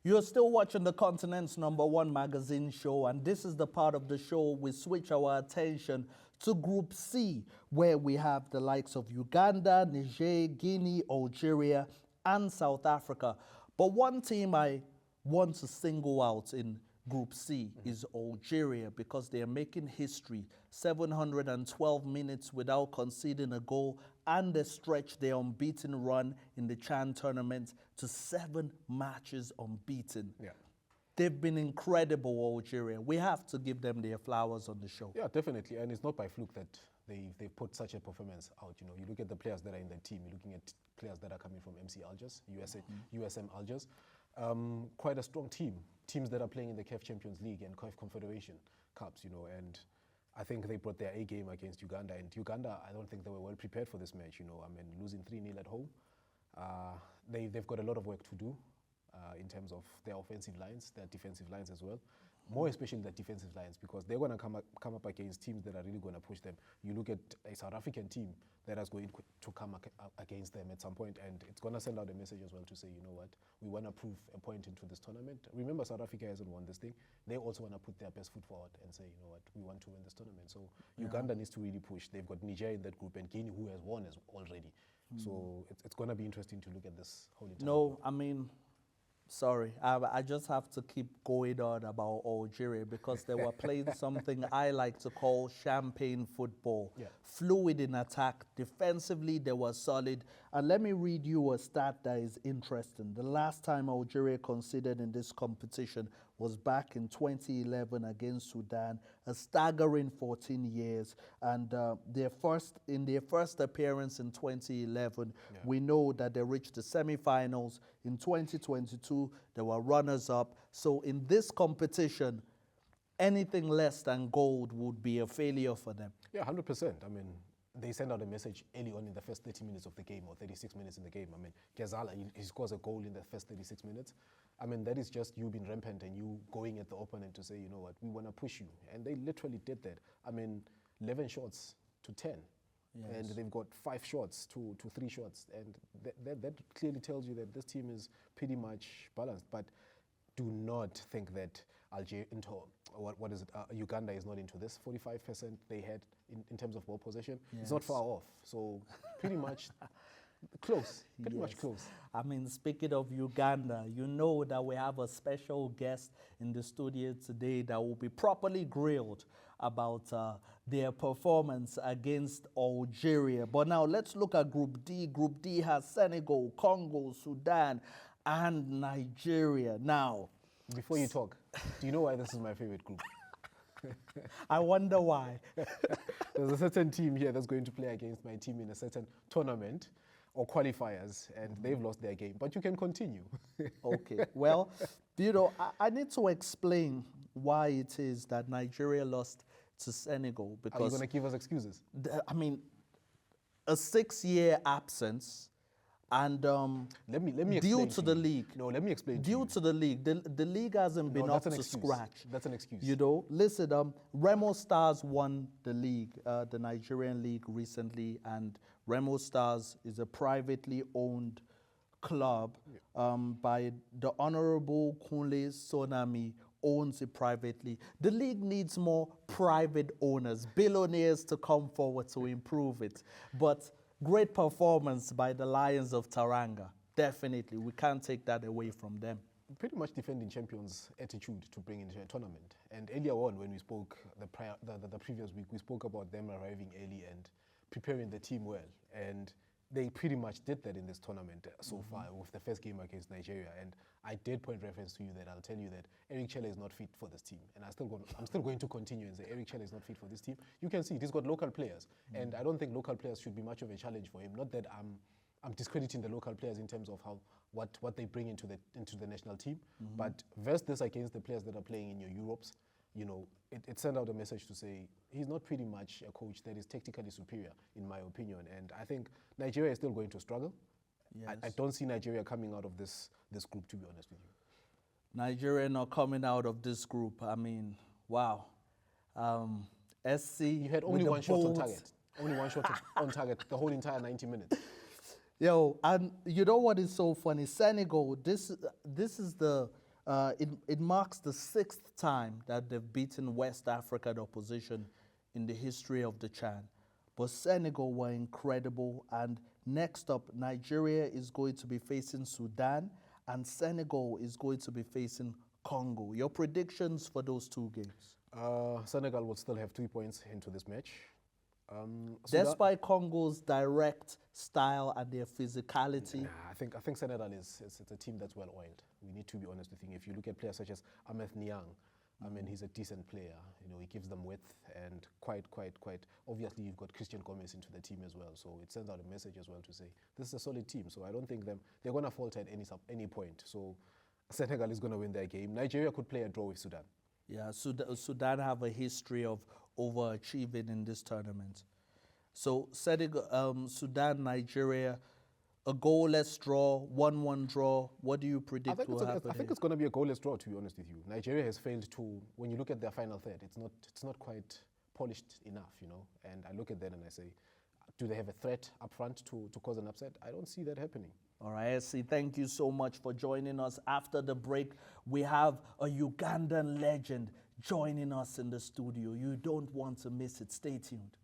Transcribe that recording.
You're still watching the continent's #1 magazine show, and this is the part of the show we switch our attention to Group C, where we have the likes of Uganda, Niger, Guinea, Algeria, and South Africa. But one team I want to single out in Group C is Algeria, because they are making history. 712 minutes without conceding a goal, and they stretched their unbeaten run in the CHAN tournament to 7 matches unbeaten. Yeah. They've been incredible, Algeria. We have to give them their flowers on the show. Yeah, definitely. And it's not by fluke that they put such a performance out. You know, you look at the players that are in the team, you're looking at players that are coming from MC Algiers, USM Algiers. Quite a strong team. Teams that are playing in the CAF Champions League and CAF Confederation Cups, you know, and I think they brought their A game against Uganda. And Uganda, I don't think they were well prepared for this match, you know. I mean, losing 3-0 at home. They've got a lot of work to do in terms of their offensive lines, their defensive lines as well. More especially the defensive lines, because they're going to come up against teams that are really going to push them. You look at a South African team that is going to come against them at some point, and it's going to send out a message as well to say, you know what, we want to prove a point into this tournament. Remember, South Africa hasn't won this thing. They also want to put their best foot forward and say, you know what, we want to win this tournament. So Uganda needs to really push. They've got Niger in that group and Guinea, who has won already. So it's going to be interesting to look at this whole entire group. I mean, sorry, I just have to keep going on about Algeria, because they were playing something I like to call champagne football. Yeah. Fluid in attack. Defensively, they were solid. And let me read you a stat that is interesting. The last time Algeria conceded in this competition was back in 2011 against Sudan, a staggering 14 years. And in their first appearance in 2011, we know that they reached the semifinals. In 2022, they were runners-up. So in this competition, anything less than gold would be a failure for them. Yeah, 100%. I mean, they send out a message early on in the first 30 minutes of the game, or 36 minutes in the game. I mean, Ghazala, he scores a goal in the first 36 minutes. I mean, that is just you being rampant and you going at the opponent to say, you know what, we want to push you. And they literally did that. I mean, 11 shots to 10. Yes. And they've got 5 shots to 3 shots. And that clearly tells you that this team is pretty much balanced. But do not think that Uganda is not into this. 45% they had in terms of ball possession. Yes. It's not far off. So pretty much close, pretty much close. I mean, speaking of Uganda, you know that we have a special guest in the studio today that will be properly grilled about their performance against Algeria. But now let's look at Group D. Group D has Senegal, Congo, Sudan, and Nigeria. Now, before you talk, do you know why this is my favorite group? I wonder why. There's a certain team here that's going to play against my team in a certain tournament or qualifiers, and they've lost their game. But you can continue. Okay. Well, you know, I need to explain why it is that Nigeria lost to Senegal. Because are you going to give us excuses? I mean, a 6-year absence. And let me due to the league. No, let me explain. Due to the league, the league hasn't been up to scratch. That's an excuse. You know, listen, Remo Stars won the league, the Nigerian league recently, and Remo Stars is a privately owned club by the Honorable Kunle Sonami, owns it privately. The league needs more private owners, billionaires to come forward to improve it. But great performance by the Lions of Teranga. Definitely, we can't take that away from them. Pretty much defending champions' attitude to bring into a tournament. And earlier on, when we spoke the previous week, we spoke about them arriving early and preparing the team well. And they pretty much did that in this tournament so far with the first game against Nigeria. And I did point reference to you that I'll tell you that Eric Chelle is not fit for this team. And I'm still going to continue and say Eric Chelle is not fit for this team. You can see he's got local players. And I don't think local players should be much of a challenge for him. Not that I'm discrediting the local players in terms of what they bring into the national team. But versus this against the players that are playing in your Europes, you know, it sent out a message to say he's not pretty much a coach that is technically superior, in my opinion. And I think Nigeria is still going to struggle. Yes. I don't see Nigeria coming out of this group, to be honest with you. Nigeria not coming out of this group. I mean, wow. SC. You had only one shot on target. Only one shot on target the whole entire 90 minutes. Yo, and you know what is so funny? Senegal, this is the It marks the 6th time that they've beaten West African opposition in the history of the CHAN. But Senegal were incredible, and next up, Nigeria is going to be facing Sudan, and Senegal is going to be facing Congo. Your predictions for those two games? Senegal will still have 3 points into this match. Despite Congo's direct style and their physicality. Nah, I think Senegal is a team that's well oiled. We need to be honest with you. If you look at players such as Ahmed Niang, I mean, he's a decent player. You know, he gives them width and quite. Obviously, you've got Christian Gomez into the team as well, so it sends out a message as well to say this is a solid team. So I don't think they're going to falter at any point. So Senegal is going to win their game. Nigeria could play a draw with Sudan. Yeah, Sudan have a history of overachieving in this tournament. So Senegal, Sudan, Nigeria, a goalless draw, 1-1 draw. What do you predict will happen? I think it's going to be a goalless draw, to be honest with you. Nigeria has failed to, when you look at their final third, it's not quite polished enough, you know. And I look at that and I say, do they have a threat up front to cause an upset? I don't see that happening. All right, Essie, thank you so much for joining us. After the break, we have a Ugandan legend joining us in the studio. You don't want to miss it. Stay tuned.